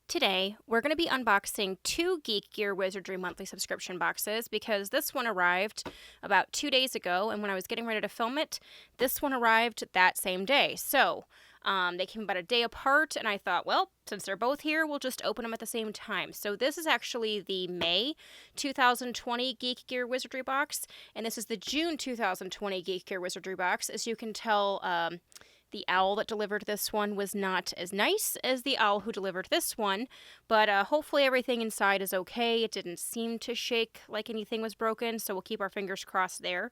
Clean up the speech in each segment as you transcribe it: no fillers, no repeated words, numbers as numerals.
Today, we're going to be unboxing two GeekGear Wizardry monthly subscription boxes because this one arrived about 2 days ago, and when I was getting ready to film it, this one arrived that same day. So, they came about a day apart, and I thought, well, since they're both here, we'll just open them at the same time. So this is actually the May 2020 GeekGear Wizardry box, and this is the June 2020 GeekGear Wizardry box. As you can tell, the owl that delivered this one was not as nice as the owl who delivered this one, but hopefully everything inside is okay. It didn't seem to shake like anything was broken, so we'll keep our fingers crossed there.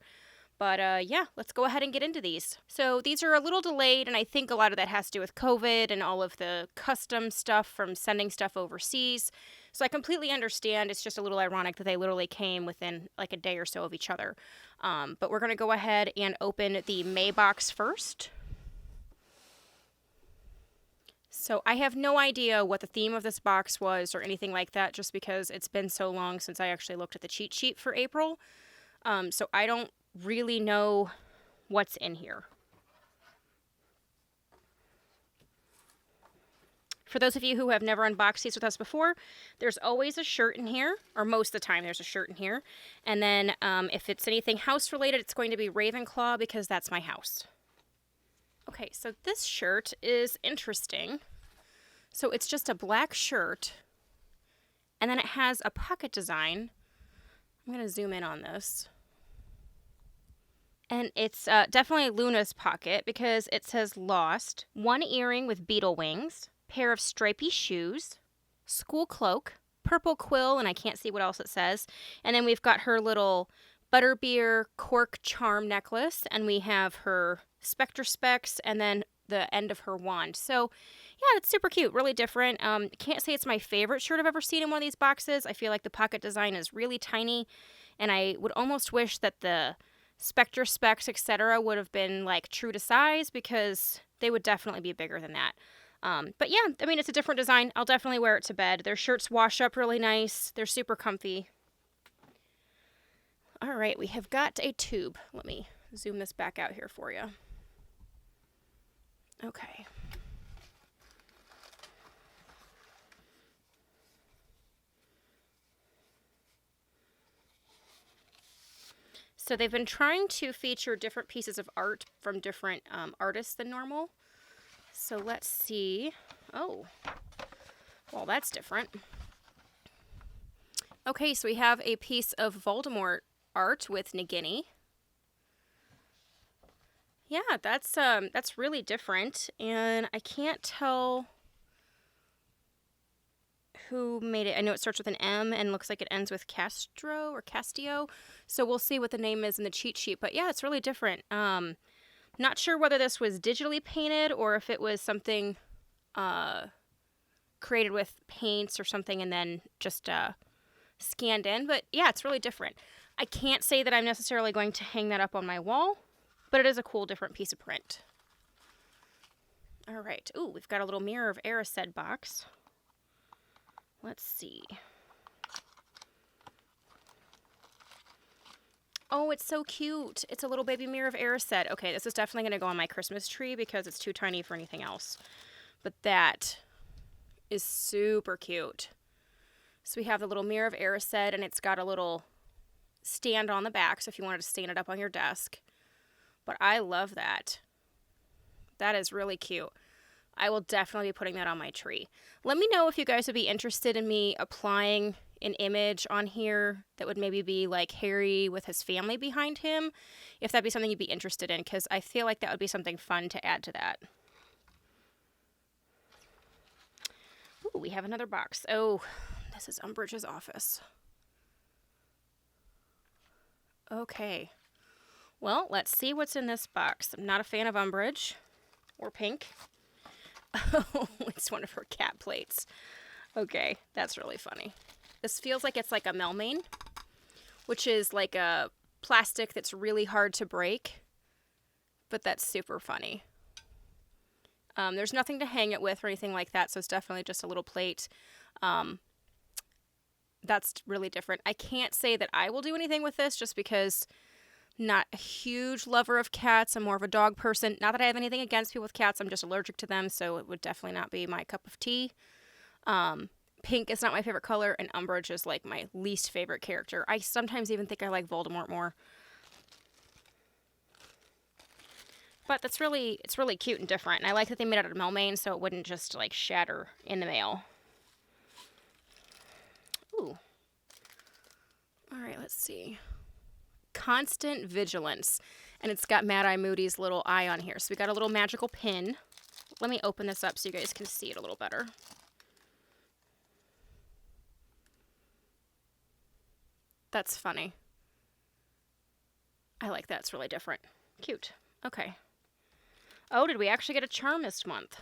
But yeah, let's go ahead and get into these. So these are a little delayed, and I think a lot of that has to do with COVID and all of the custom stuff from sending stuff overseas. So I completely understand. It's just a little ironic that they literally came within like a day or so of each other. But we're going to go ahead and open the May box first. So I have no idea what the theme of this box was or anything like that, just because it's been so long since I actually looked at the cheat sheet for April. So I don't really know what's in here. For those of you who have never unboxed these with us before, there's always a shirt in here, or most of the time there's a shirt in here. And then if it's anything house related, it's going to be Ravenclaw because that's my house. Okay, so this shirt is interesting. So it's just a black shirt, and then it has a pocket design. I'm going to zoom in on this. And it's definitely Luna's pocket because it says lost, one earring with beetle wings, pair of stripy shoes, school cloak, purple quill, and I can't see what else it says. And then we've got her little butterbeer cork charm necklace, and we have her specter specs, and then the end of her wand. So yeah, it's super cute, really different. Can't say it's my favorite shirt I've ever seen in one of these boxes. I feel like the pocket design is really tiny, and I would almost wish that the specter specs, etc., would have been like true to size because they would definitely be bigger than that. But yeah, I mean, it's a different design. I'll definitely wear it to bed. Their shirts wash up really nice. They're super comfy. All right, we have got a tube. Let me zoom this back out here for you. Okay. So they've been trying to feature different pieces of art from different artists than normal. So let's see. Oh, well, that's different. Okay, so we have a piece of Voldemort art with Nagini. Yeah, that's really different, and I can't tell who made it. I know it starts with an M and looks like it ends with Castro or Castillo, so we'll see what the name is in the cheat sheet. But yeah, it's really different. Not sure whether this was digitally painted or if it was something created with paints or something and then just scanned in. But yeah, it's really different. I can't say that I'm necessarily going to hang that up on my wall, but it is a cool, different piece of print. All right. Ooh, we've got a little Mirror of Erised box. Let's see. Oh, it's so cute. It's a little baby Mirror of Erised. Okay, this is definitely going to go on my Christmas tree because it's too tiny for anything else. But that is super cute. So we have the little Mirror of Erised, and it's got a little stand on the back, so if you wanted to stand it up on your desk. But I love that. That is really cute. I will definitely be putting that on my tree. Let me know if you guys would be interested in me applying an image on here that would maybe be like Harry with his family behind him. If that'd be something you'd be interested in, because I feel like that would be something fun to add to that. Ooh, we have another box. Oh, this is Umbridge's office. Okay. Well, let's see what's in this box. I'm not a fan of Umbridge or pink. Oh, it's one of her cat plates. Okay, that's really funny. This feels like it's like a Melmain, which is like a plastic that's really hard to break, but that's super funny. There's nothing to hang it with or anything like that, so it's definitely just a little plate. That's really different. I can't say that I will do anything with this just because not a huge lover of cats. I'm more of a dog person. Not that I have anything against people with cats. I'm just allergic to them, so it would definitely not be my cup of tea. Pink is not my favorite color, and Umbridge is like my least favorite character. I sometimes even think I like Voldemort more. But it's really cute and different. And I like that they made it out of Melmaine so it wouldn't just like shatter in the mail. Ooh. All right, let's see. Constant Vigilance. And it's got Mad Eye Moody's little eye on here. So we got a little magical pin. Let me open this up so you guys can see it a little better. That's funny. I like that. It's really different. Cute. Okay. Oh, did we actually get a charm this month?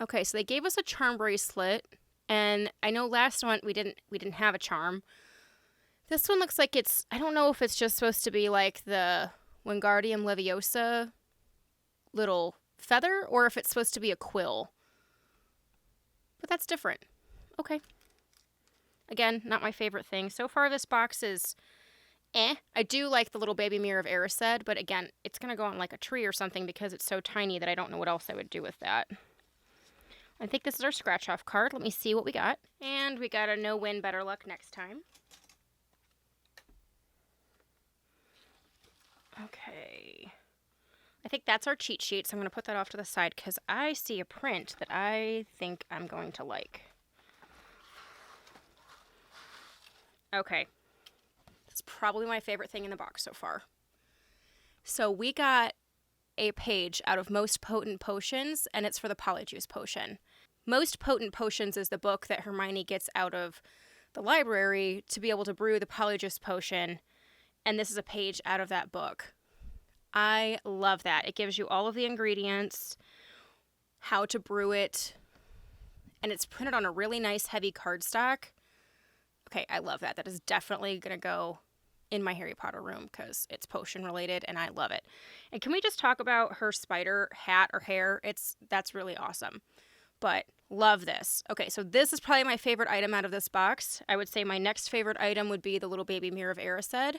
Okay, so they gave us a charm bracelet, and I know last month we didn't have a charm. This one looks like it's, I don't know if it's just supposed to be like the Wingardium Leviosa little feather, or if it's supposed to be a quill. But that's different. Okay. Again, not my favorite thing. So far this box is I do like the little baby mirror of Erised, but again, it's going to go on like a tree or something because it's so tiny that I don't know what else I would do with that. I think this is our scratch-off card. Let me see what we got. And we got a no win, better luck next time. Okay. I think that's our cheat sheet, so I'm going to put that off to the side because I see a print that I think I'm going to like. Okay. It's probably my favorite thing in the box so far. So we got a page out of Most Potent Potions, and it's for the Polyjuice Potion. Most Potent Potions is the book that Hermione gets out of the library to be able to brew the Polyjuice Potion, and this is a page out of that book. I love that. It gives you all of the ingredients, how to brew it, and it's printed on a really nice heavy cardstock. Okay, I love that. That is definitely going to go in my Harry Potter room because it's potion related and I love it. And can we just talk about her spider hat or hair? That's really awesome. But love this. Okay, so this is probably my favorite item out of this box. I would say my next favorite item would be the little baby mirror of Erised.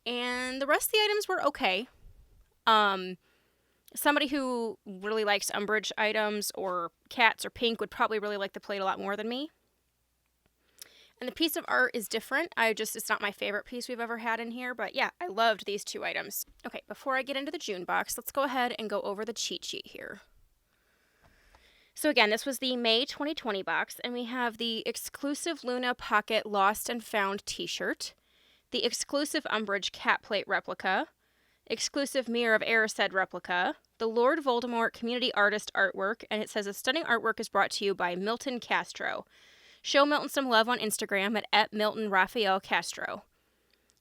And the rest of the items were okay. Somebody who really likes Umbridge items or cats or pink would probably really like the plate a lot more than me. And the piece of art is different. It's not my favorite piece we've ever had in here, but yeah, I loved these two items. Okay, before I get into the June box, let's go ahead and go over the cheat sheet here. So again, this was the May 2020 box, and we have the exclusive Luna Pocket Lost and Found t-shirt, the exclusive Umbridge cat plate replica, exclusive Mirror of Erised replica, the Lord Voldemort community artist artwork, and it says a stunning artwork is brought to you by Milton Castro. Show Milton some love on Instagram at @MiltonRaphaelCastro.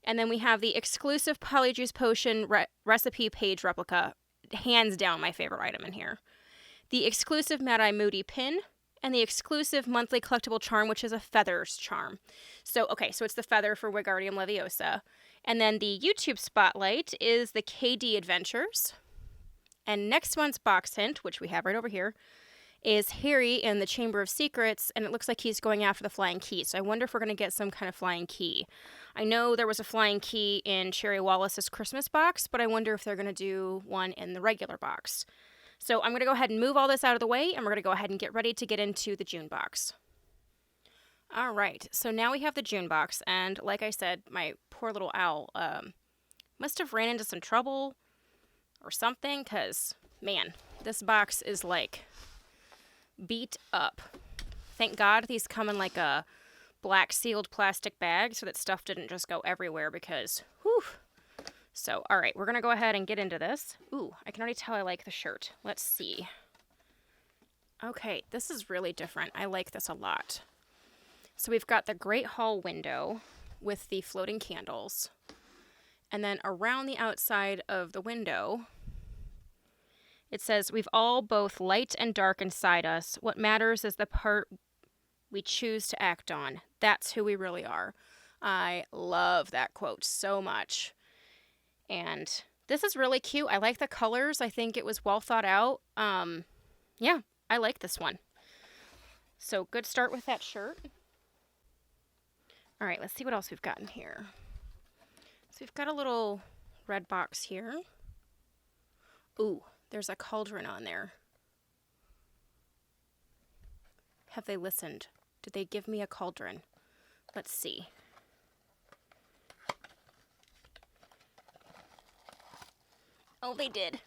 And then we have the exclusive Polyjuice Potion recipe page replica. Hands down my favorite item in here. The exclusive Mad Eye Moody pin. And the exclusive monthly collectible charm, which is a feathers charm. So it's the feather for Wingardium Leviosa. And then the YouTube spotlight is the KD Adventures. And next month's box hint, which we have right over here, is Harry in the Chamber of Secrets, and it looks like he's going after the flying key. So I wonder if we're going to get some kind of flying key. I know there was a flying key in Cherry Wallace's Christmas box, but I wonder if they're going to do one in the regular box. So I'm going to go ahead and move all this out of the way, and we're going to go ahead and get ready to get into the June box. All right, so now we have the June box, and like I said, my poor little owl must have ran into some trouble or something, because, man, this box is like beat up. Thank God these come in like a black sealed plastic bag so that stuff didn't just go everywhere because, whew. So, all right, we're going to go ahead and get into this. Ooh, I can already tell I like the shirt. Let's see. Okay, this is really different. I like this a lot. So we've got the Great Hall window with the floating candles. And then around the outside of the window, it says, we've all both light and dark inside us. What matters is the part we choose to act on. That's who we really are. I love that quote so much. And this is really cute. I like the colors. I think it was well thought out. Yeah, I like this one. So good start with that shirt. All right, let's see what else we've got in here. So we've got a little red box here. Ooh. There's a cauldron on there. Have they listened? Did they give me a cauldron? Let's see. Oh, they did.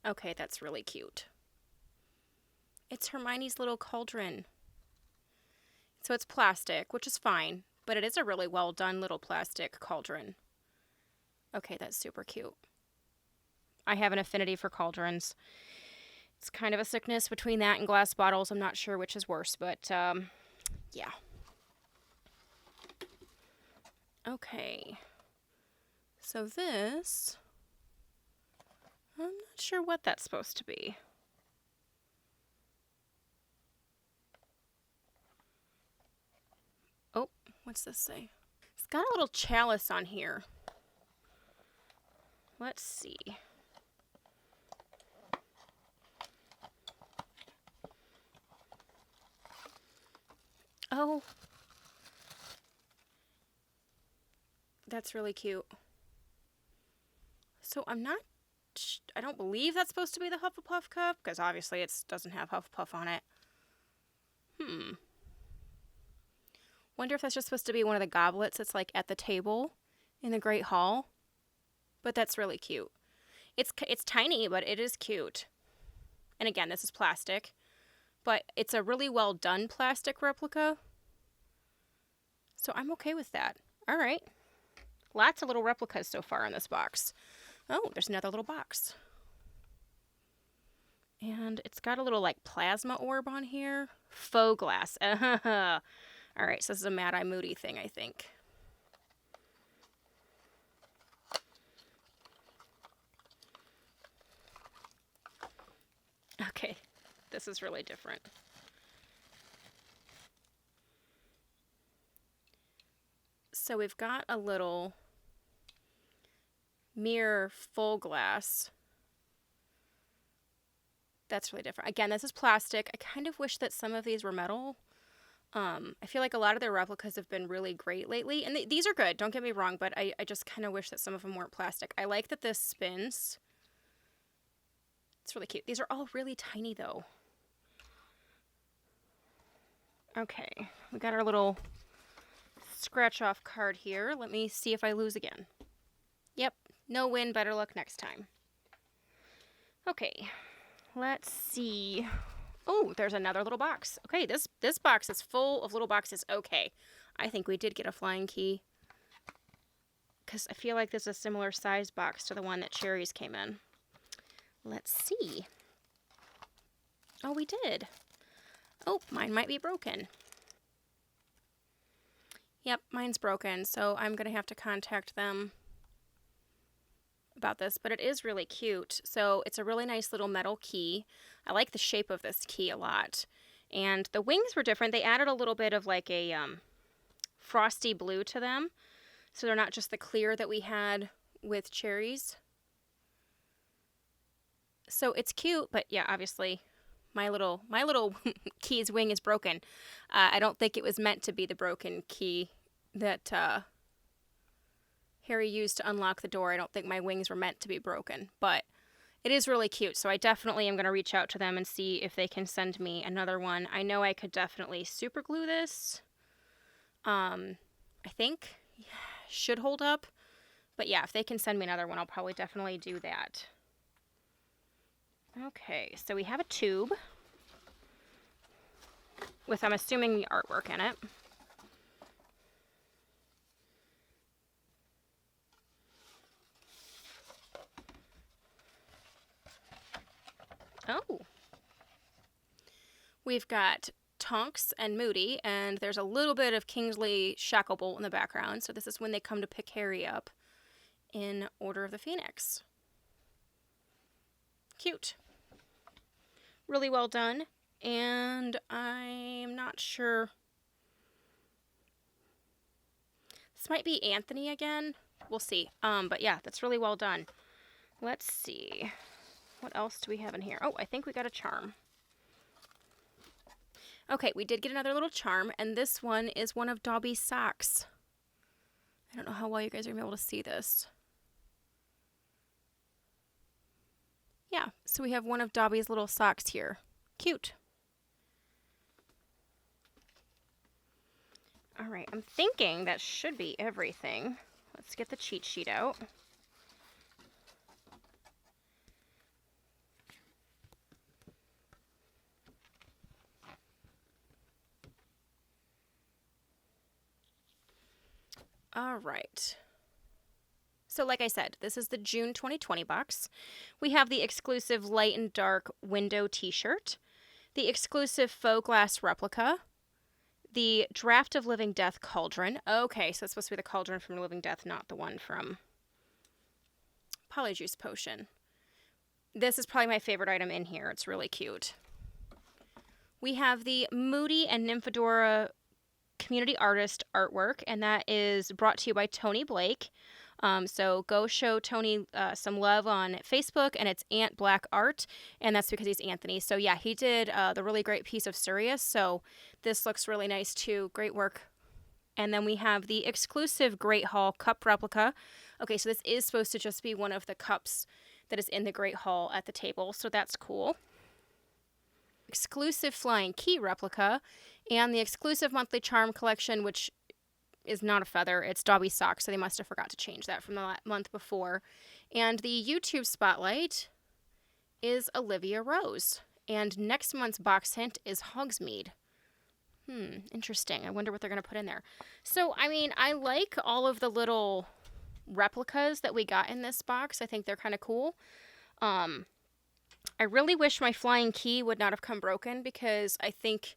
Okay, that's really cute. It's Hermione's little cauldron. So it's plastic, which is fine, but it is a really well done little plastic cauldron. Okay, that's super cute. I have an affinity for cauldrons. It's kind of a sickness between that and glass bottles. I'm not sure which is worse, but yeah. Okay. So this, I'm not sure what that's supposed to be. Oh, what's this say? It's got a little chalice on here. Let's see. Oh, that's really cute. So I don't believe that's supposed to be the Hufflepuff cup, because obviously it doesn't have Hufflepuff on it. Wonder if that's just supposed to be one of the goblets that's like at the table in the Great Hall. But that's really cute. It's tiny, but it is cute. And again, this is plastic. But it's a really well done plastic replica. So I'm okay with that. All right. Lots of little replicas so far in this box. Oh, there's another little box. And it's got a little like plasma orb on here. Faux glass. All right, so this is a Mad Eye Moody thing, I think. Okay, this is really different. So we've got a little mirror full glass. That's really different. Again, this is plastic. I kind of wish that some of these were metal. I feel like a lot of their replicas have been really great lately. And these are good, don't get me wrong, but I just kind of wish that some of them weren't plastic. I like that this spins. It's really cute. These are all really tiny, though. Okay, we got our little scratch-off card here. Let me see if I lose again. Yep, no win, better luck next time. Okay, let's see. Oh, there's another little box. Okay, this box is full of little boxes. Okay, I think we did get a flying key, because I feel like this is a similar size box to the one that Cherries came in. Let's see. Oh, we did. Oh, mine might be broken. Yep, mine's broken, so I'm going to have to contact them about this, but it is really cute. So it's a really nice little metal key. I like the shape of this key a lot. And the wings were different. They added a little bit of like a frosty blue to them, so they're not just the clear that we had with Cherries. So it's cute, but yeah, obviously my little key's wing is broken. I don't think it was meant to be the broken key that Harry used to unlock the door. I don't think my wings were meant to be broken, but it is really cute. So I definitely am going to reach out to them and see if they can send me another one. I know I could definitely super glue this. I think should hold up, but yeah, if they can send me another one, I'll probably definitely do that. Okay, so we have a tube with, I'm assuming, the artwork in it. Oh. We've got Tonks and Moody, and there's a little bit of Kingsley Shacklebolt in the background. So this is when they come to pick Harry up in Order of the Phoenix. Cute. Really well done. And I'm not sure. This might be Anthony again. We'll see. But yeah, that's really well done. Let's see. What else do we have in here? Oh, I think we got a charm. Okay, we did get another little charm, and this one is one of Dobby's socks. I don't know how well you guys are going to be able to see this. Yeah, so we have one of Dobby's little socks here. Cute. All right, I'm thinking that should be everything. Let's get the cheat sheet out. All right. So like I said, this is the June 2020 box. We have the exclusive light and dark window t-shirt, the exclusive faux glass replica, the Draft of Living Death cauldron. Okay, so it's supposed to be the cauldron from Living Death, not the one from Polyjuice Potion. This is probably my favorite item in here. It's really cute. We have the Moody and Nymphadora community artist artwork, and that is brought to you by Tony Blake. So go show Tony some love on Facebook, and it's Ant Black Art, and that's because he's Anthony. So yeah, he did the really great piece of Sirius, so this looks really nice too. Great work. And then we have the exclusive Great Hall cup replica. Okay, so this is supposed to just be one of the cups that is in the Great Hall at the table, so that's cool. Exclusive Flying Key replica, and the exclusive monthly charm collection, which is not a feather, it's Dobby's sock, so they must have forgot to change that from the month before. And the YouTube spotlight is Olivia Rose. And next month's box hint is Hogsmeade. Interesting. I wonder what they're going to put in there. So, I mean, I like all of the little replicas that we got in this box. I think they're kind of cool. I really wish my flying key would not have come broken, because I think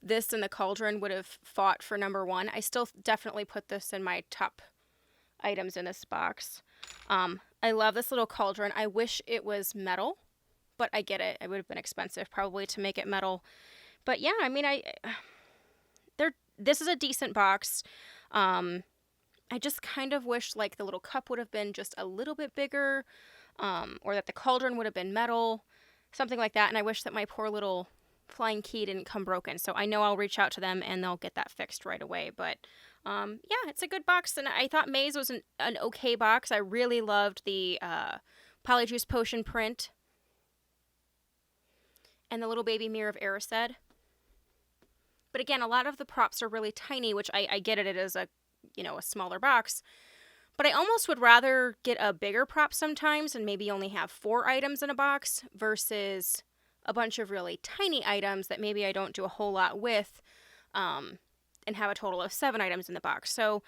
this and the cauldron would have fought for number one. I still definitely put this in my top items in this box. I love this little cauldron. I wish it was metal, but I get it. It would have been expensive probably to make it metal. But yeah, I mean, this is a decent box. I just kind of wish like the little cup would have been just a little bit bigger, or that the cauldron would have been metal, something like that. And I wish that my poor little flying key didn't come broken. So I know I'll reach out to them and they'll get that fixed right away. But yeah, it's a good box. And I thought Maze was an okay box. I really loved the Polyjuice Potion print and the little baby mirror of Erised. But again, a lot of the props are really tiny, which I get it. It is a smaller box. But I almost would rather get a bigger prop sometimes and maybe only have 4 items in a box versus a bunch of really tiny items that maybe I don't do a whole lot with, and have a total of 7 items in the box. So,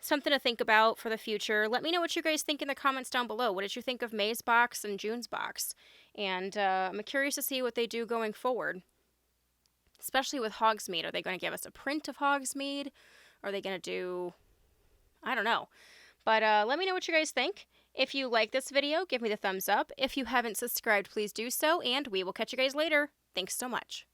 something to think about for the future. Let me know what you guys think in the comments down below. What did you think of May's box and June's box? And I'm curious to see what they do going forward, especially with Hogsmeade. Are they going to give us a print of Hogsmeade? Are they going to do... I don't know. But let me know what you guys think. If you like this video, give me the thumbs up. If you haven't subscribed, please do so, and we will catch you guys later. Thanks so much.